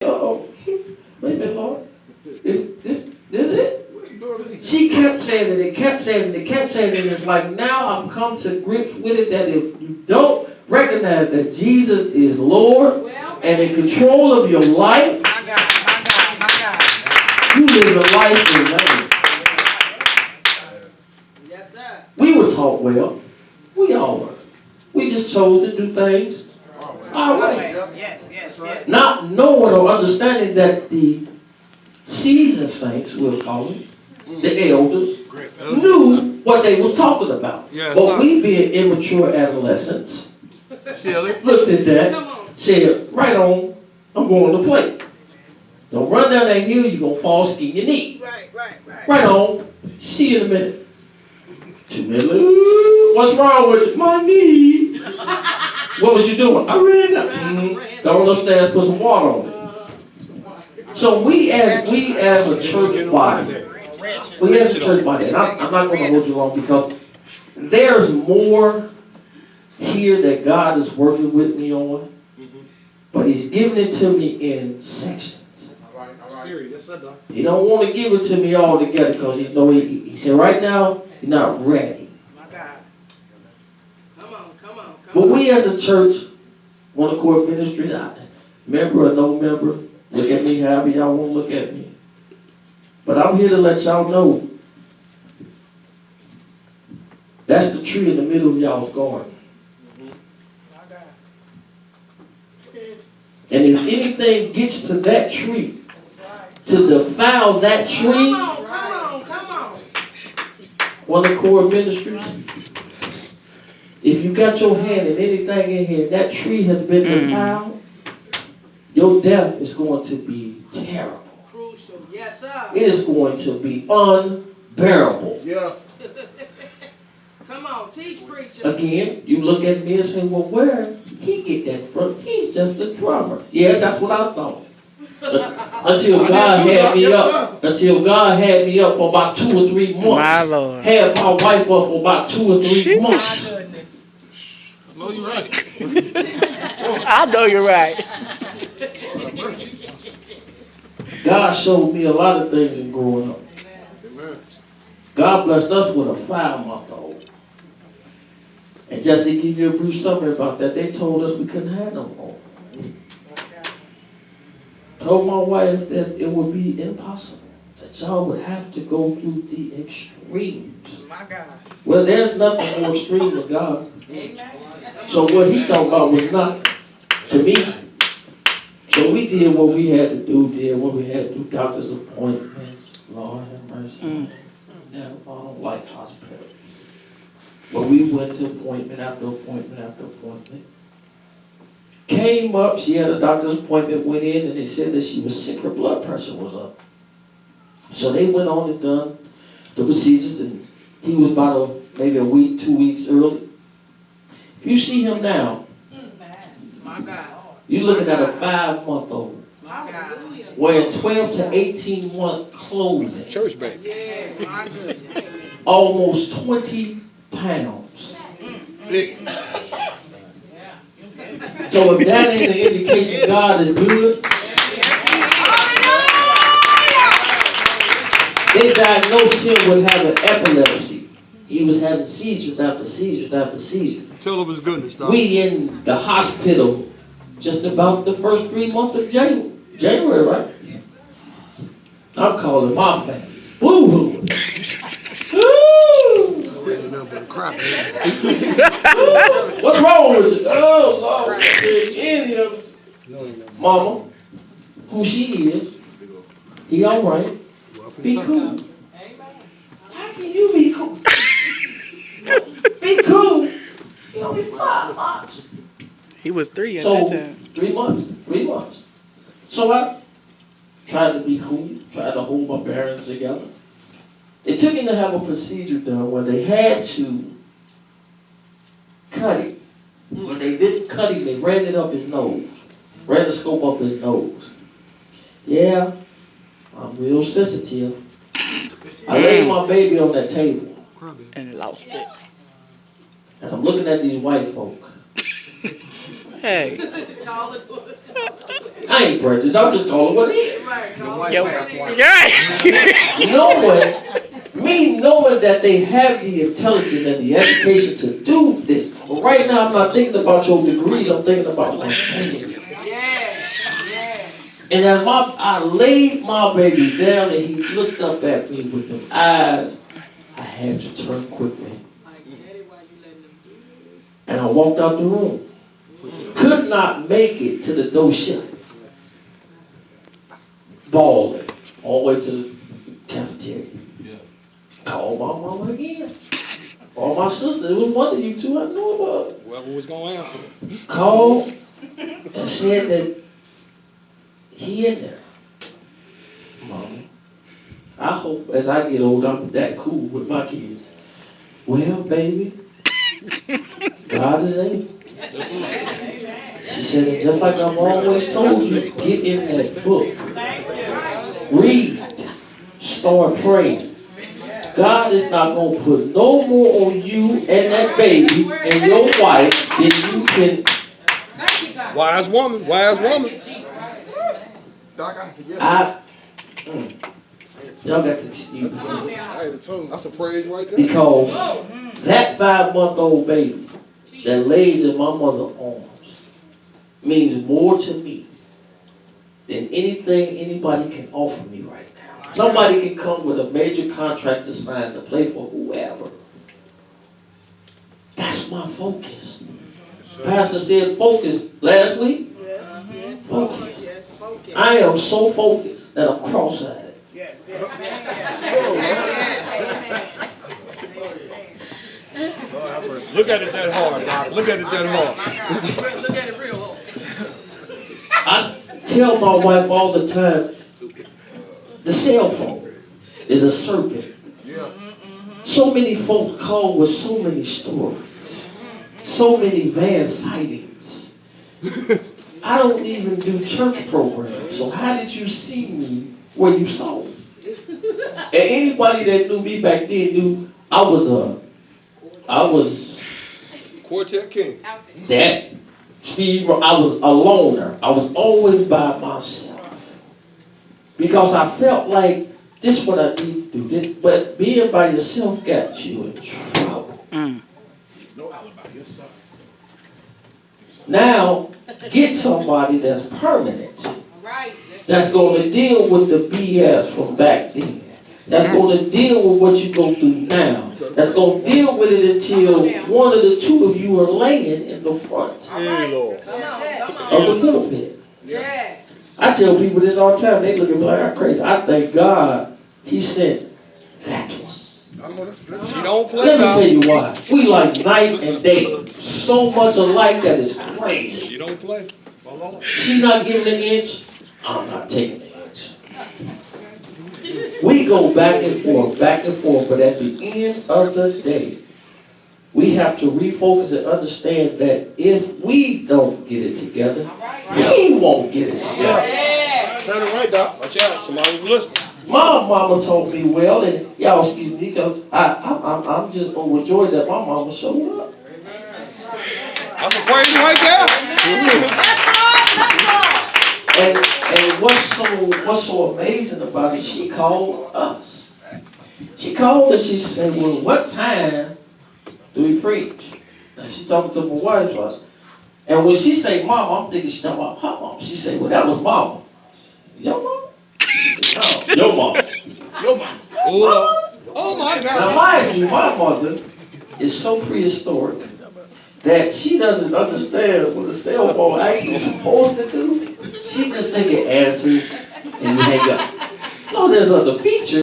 Uh-oh. Wait a minute, Lord. This it? She kept saying it, and kept saying it, and kept saying it. It's like now I've come to grips with it that if you don't recognize that Jesus is Lord and in control of your life, you live a life in vain. Yes, sir. We were taught well. We all were. We just chose to do things our way. Yes. Not knowing or understanding that the seasoned saints, we'll call them, the elders, knew what they was talking about. But we being immature adolescents, looked at that, said, right on, I'm going to play. Don't run down that hill, you're going to fall, skin your knee. Right on. See you in a minute. 2 minutes. What's wrong with you? My knee. What was you doing? I ran up. Go upstairs, put some water on it. So we as a church body, and I'm not going to hold you long because there's more here that God is working with me on, but He's giving it to me in sections. He don't want to give it to me all together because He know he said right now you're not ready. Come on. But we as a church, One Accord Ministry, member or no member, look at me however y'all want to look at me. But I'm here to let y'all know that's the tree in the middle of y'all's garden. And if anything gets to that tree, to defile that tree, Come on. One Accord Ministries, if you got your hand in anything in here, that tree has been defiled, your death is going to be terrible. Crucial. Yes, sir. It is going to be unbearable. Yeah. Come on, teach, preacher. Again, you look at me and say, well, where did he get that from? He's just a drummer. Yeah, that's what I thought. Until God had me up. Until God had me up for about 2 or 3 months. My Lord. Had my wife up for about 2 or 3 months. No, you're right. I know you're right. God showed me a lot of things in growing up. God blessed us with a 5-month-old. And just to give you a brief summary about that, they told us we couldn't have no more. Told my wife that it would be impossible, that y'all would have to go through the extremes. My God. Well, there's nothing more extreme than God. So what He talked about was nothing to me. So we did what we had to do, doctor's appointments. Lord have mercy. I don't like hospitals. But we went to appointment after appointment after appointment. Came up, she had a doctor's appointment, went in, and they said that she was sick, her blood pressure was up. So they went on and done the procedures, and he was about maybe a week, 2 weeks early. If you see him now, My God. you're looking at a 5-month-old. My God. Wearing 12 to 18-month clothing. Church back. Yeah, my goodness. Almost 20 pounds. Big. So if that ain't an indication God is good, they diagnosed him with having epilepsy. He was having seizures after seizures after seizures. Tell of His goodness, dog. We in the hospital just about the first 3 months of January, right? I'm calling my family. Boo-hoo. What's wrong with you? Oh, Lord. Any of us. Mama, who she is, he all right. Be cool. How can you be cool? Be cool. You know, be 5 months. He was 3 at So, that time. 3 months. 3 months. So I tried to be cool, tried to hold my bearings together. It took him to have a procedure done where they had to cut him. When they didn't cut him, they ran it up his nose. Ran the scope up his nose. Yeah, I'm real sensitive. I laid my baby on that table. And lost it. And I'm looking at these white folk. Hey. I ain't prejudiced. I'm just calling what it is. Knowing that they have the intelligence and the education to do this. But right now, I'm not thinking about your degrees. I'm thinking about my family. And as I laid my baby down and he looked up at me with them eyes, I had to turn quickly. And I walked out the room. Could not make it to the door shut. Bawling all the way to the cafeteria. Called my mama again. Or my sister. It was one of you two I knew about. Whoever was going to answer. Called and said that he in there. Mama, I hope as I get older I'm that cool with my kids. Well, baby, God is able. She said, and just like I've always told you, get in that book. Read. Start praying. God is not going to put no more on you and that baby and your wife than you can. Wise woman. Y'all got to excuse me. That's a praise right there. Because that 5-month-old baby that lays in my mother's arms means more to me than anything anybody can offer me right now. Somebody can come with a major contract to sign to play for whoever. That's my focus. Pastor said focus last week. Focus. I am so focused that I'm cross-eyed. Look at it that hard, Doc. Look at it that hard. Look at it real hard. I tell my wife all the time, the cell phone is a serpent. So many folks call with so many stories, so many Vance sightings. I don't even do church programs, so how did you see me where you saw me? And anybody that knew me back then knew I was Quartet King. that speed. I was a loner. I was always by myself because I felt like this is what I need to do. This, but being by yourself got you in trouble. Now get somebody that's permanent. That's going to deal with the BS from back then. That's going to deal with what you go through now. That's going to deal with it until one of the two of you are laying in the front of the pulpit. I tell people this all the time. They look at me like I'm crazy. I thank God He sent that one. She don't play. Let me tell you why. We like night and day. So much alike that it's crazy. She don't play. She not giving an inch. I'm not taking an inch. We go back and forth, but at the end of the day, we have to refocus and understand that if we don't get it together, He won't get it together. Turn it right, Doc. Watch out. Somebody's listening. My mama taught me well, and y'all excuse me, because I'm just overjoyed that my mama showed up. That's a praise right there. And what's so amazing about it, she called us. She called us, she said, well, what time do we preach? And she talking to my wife. And when she say mom, I'm thinking she's talking about her mom. She said, well, that was mama. Your mom? No, your mom. Your mom. Oh my God. Now mind you, my mother is so prehistoric that she doesn't understand what a cell phone actually is supposed to do. She just think it answers and you hang up. No, there's other features.